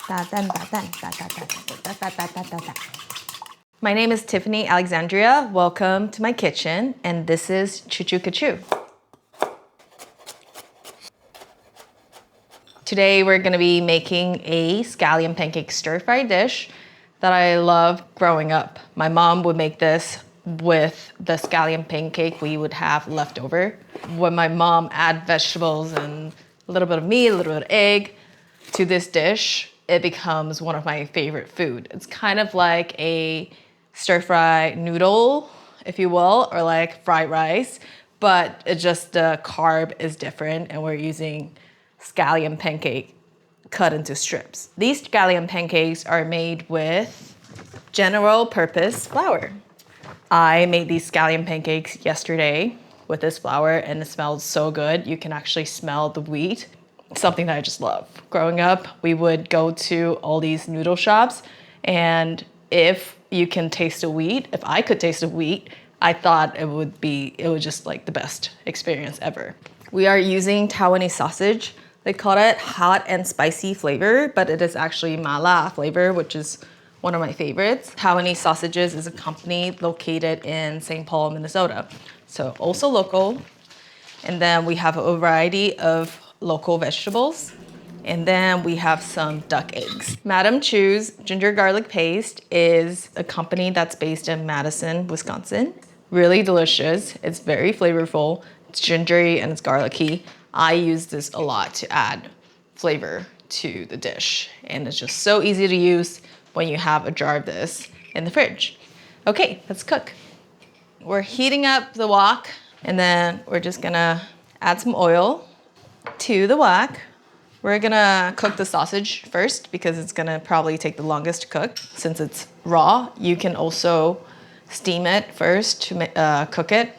My name is Tiffany Alexandria. Welcome to my kitchen, and this is CHOOCHOO-ca-CHEW. Today we're going to be making a scallion pancake stir-fry dish that I loved growing up. My mom would make this with the scallion pancake we would have left over. When my mom add vegetables and a little bit of meat, a little bit of egg to this dish, it becomes one of my favorite food. It's kind of like a stir-fry noodle, if you will, or like fried rice, but it just the carb is different, and we're using scallion pancake cut into strips. These scallion pancakes are made with general purpose flour. I made these scallion pancakes yesterday with this flour, and it smells so good. You can actually smell the wheat, something that I just love. Growing up, we would go to all these noodle shops, and if you can taste the wheat, if I could taste the wheat, I thought it was just like the best experience ever. We are using Taiwanese sausage. They call it hot and spicy flavor, but it is actually mala flavor, which is one of my favorites. Taiwanese Sausages is a company located in St. Paul, Minnesota. So also local. And then we have a variety of local vegetables. And then we have some duck eggs. Madam Chew's ginger garlic paste is a company that's based in Madison, Wisconsin. Really delicious. It's very flavorful. It's gingery and it's garlicky. I use this a lot to add flavor to the dish. And it's just so easy to use when you have a jar of this in the fridge. Okay, let's cook. We're heating up the wok, and then we're just gonna add some oil to the wok. We're gonna cook the sausage first because it's gonna probably take the longest to cook since it's raw. You can also steam it first to cook it.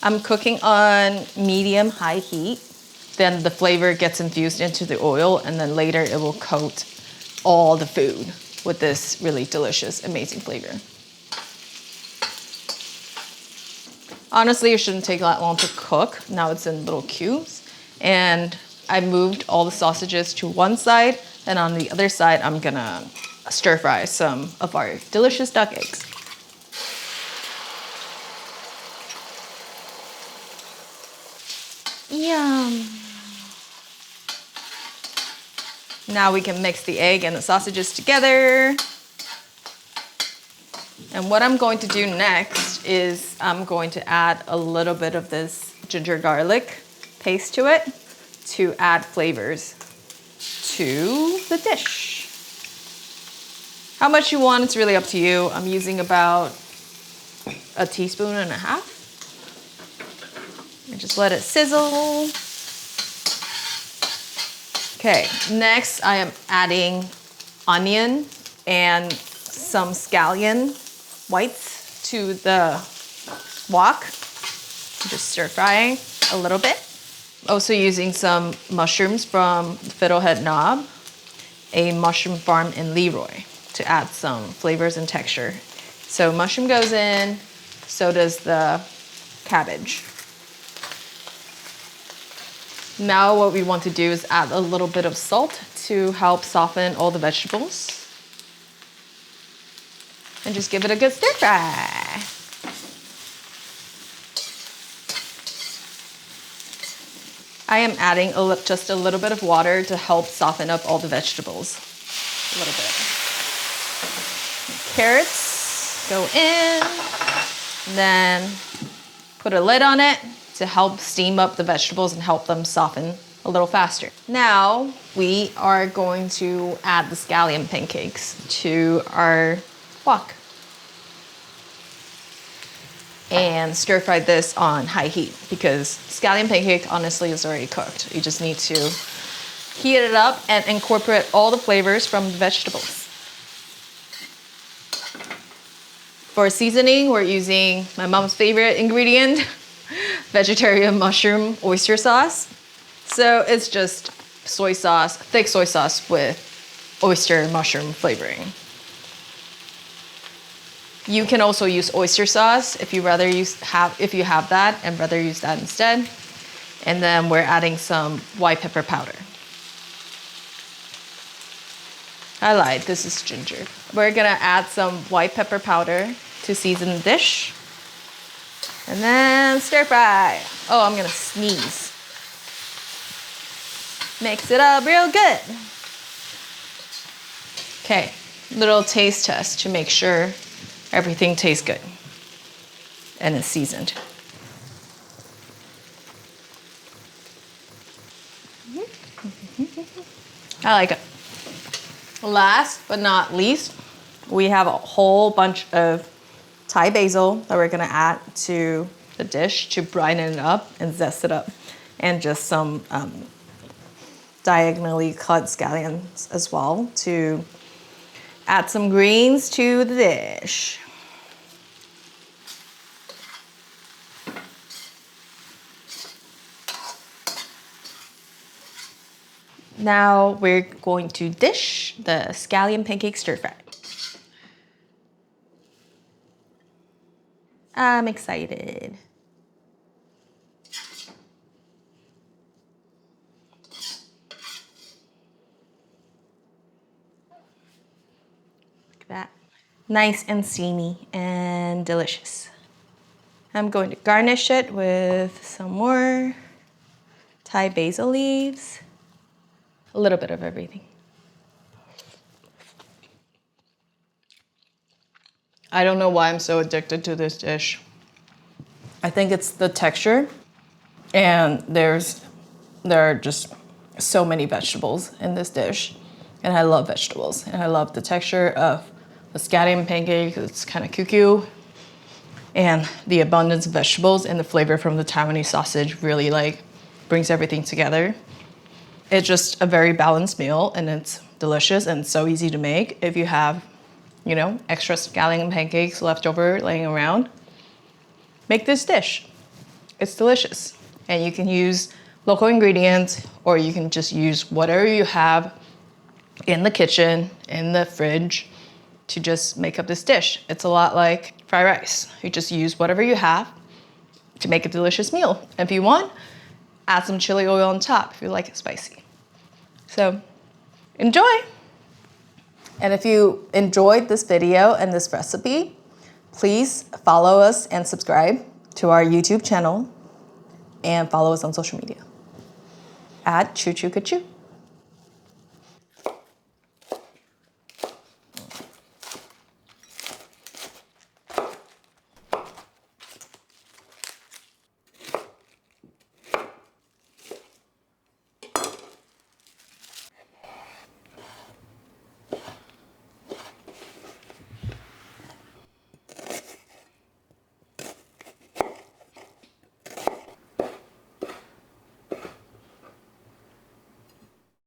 I'm cooking on medium-high heat. Then the flavor gets infused into the oil, and then later it will coat all the food with this really delicious, amazing flavor. Honestly, it shouldn't take that long to cook. Now it's in little cubes. And I moved all the sausages to one side, and on the other side, I'm gonna stir fry some of our delicious duck eggs. Yum. Now we can mix the egg and the sausages together. And what I'm going to do next is I'm going to add a little bit of this ginger garlic paste to it to add flavors to the dish. How much you want, it's really up to you. I'm using about 1.5 teaspoons. And just let it sizzle. Okay, next I am adding onion and some scallion whites to the wok. Just stir frying a little bit. Also using some mushrooms from Fiddlehead Knob, a mushroom farm in Leroy, to add some flavors and texture. So mushroom goes in, so does the cabbage. Now what we want to do is add a little bit of salt to help soften all the vegetables. And just give it a good stir fry. I am adding just a little bit of water to help soften up all the vegetables. A little bit. Carrots go in, then put a lid on it to help steam up the vegetables and help them soften a little faster. Now we are going to add the scallion pancakes to our wok and stir fry this on high heat because scallion pancake honestly is already cooked. You just need to heat it up and incorporate all the flavors from the vegetables. For seasoning, we're using my mom's favorite ingredient, vegetarian mushroom oyster sauce. So it's just soy sauce, thick soy sauce with oyster mushroom flavoring. You can also use oyster sauce if you have that and rather use that instead. And then we're adding some white pepper powder. I lied, this is ginger. We're gonna add some white pepper powder to season the dish. And then stir fry. Oh, I'm gonna sneeze. Mix it up real good. Okay, little taste test to make sure everything tastes good and is seasoned. I like it. Last but not least, we have a whole bunch of Thai basil that we're gonna add to the dish to brighten it up and zest it up. And just some diagonally cut scallions as well to add some greens to the dish. Now we're going to dish the scallion pancake stir fry. I'm excited. Look at that. Nice and steamy and delicious. I'm going to garnish it with some more Thai basil leaves. A little bit of everything. I don't know why I'm so addicted to this dish. I think it's the texture, and there are just so many vegetables in this dish, and I love vegetables, and I love the texture of the scallion pancake. It's kind of cuckoo, and the abundance of vegetables and the flavor from the Taiwanese sausage really like brings everything together. It's just a very balanced meal, and it's delicious and so easy to make. If you have, you know, extra scallion pancakes left over laying around, make this dish. It's delicious. And you can use local ingredients, or you can just use whatever you have in the kitchen, in the fridge, to just make up this dish. It's a lot like fried rice. You just use whatever you have to make a delicious meal. If you want, add some chili oil on top if you like it spicy. So enjoy. And if you enjoyed this video and this recipe, please follow us and subscribe to our YouTube channel and follow us on social media at ChooCHOO-ca-CHEW.